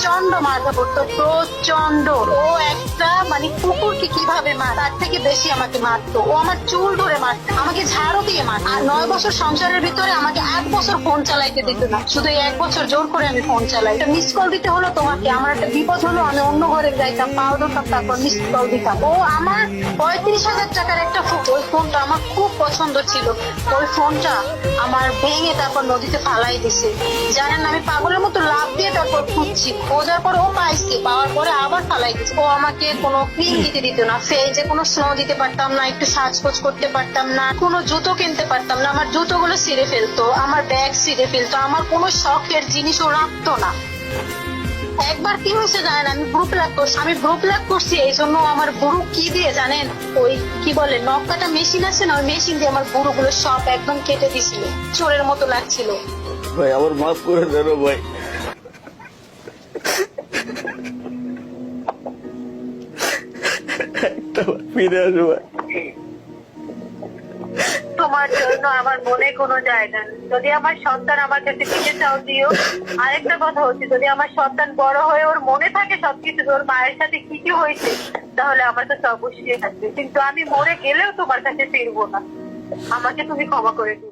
প্রচন্ড মারধর করতো, প্রচন্ড। ও একটা মানে কুকুরকে কিভাবে মার, তার থেকে বেশি আমাকে মারতো। ও আমার চুল ধরে মারতো, আমাকে ঝাড়ু দিয়ে মারতো। আর 9 বছর সংসারের ভিতরে আমাকে 1 বছর ফোন চালাইতে দিত না। শুধু এই 1 বছর জোর করে আমি ফোন চালাই। মিস কল দিতে হলো তোমাকে, আমার একটা বিপদ হলো, আমি অন্য ঘরে যাইতাম, পাও ধরতাম, তারপর মিস কল দিতাম। ও আমার 35,000 টাকার একটা ফোন, ওই ফোনটা আমার খুব পছন্দ ছিল। ওই ফোনটা আমার ভেঙে তারপর নদীতে ফালাই দিছে। জানেন, আমি পাগলের মতো লাভ দিয়ে তারপর খুঁজছি, খোঁজার পর ও পাইছে, পাওয়ার পরে আবার ফালাই দিছে। ও আমাকে কোনো ক্রিম দিতে দিত না, ফেজে কোনো স্নো দিতে পারতাম না, একটু সাজগোজ করতে পারতাম না, কোনো জুতো কিনতে পারতাম না। আমার জুতোগুলো ছিঁড়ে ফেলতো, আমার ব্যাগ ছিঁড়ে ফেলতো, আমার কোনো শখের জিনিস ও রাখতো না। একবার কি হয়েছে জানেন, আমি গ্রুপ লাগ করছি, এই জন্য আমার বুড়ো কি দিয়ে জানেন, ওই কি বলে নখ কাটা মেশিন আছে না, ওই মেশিন দিয়ে আমার বুড়ো গুলো সব একদম কেটে দিছিল। চোরের মতো লাগছিল। ভাই আমার মাফ করে দেন ভাই। একটা বার ফিরে আসো ভাই। তোমার জন্য আমার মনে কোনো জায়গা নেই। যদি আমার সন্তান আমার কাছে ফিরে চাও দিও। আরেকটা কথা হচ্ছে, যদি আমার সন্তান বড় হয়ে ওর মনে থাকে সবকিছু, ওর মায়ের সাথে কি কি হয়েছে, তাহলে আমার কাছে অবশ্যই থাকবে। কিন্তু আমি মরে গেলেও তোমার কাছে ফিরবো না। আমাকে তুমি ক্ষমা করে দিও।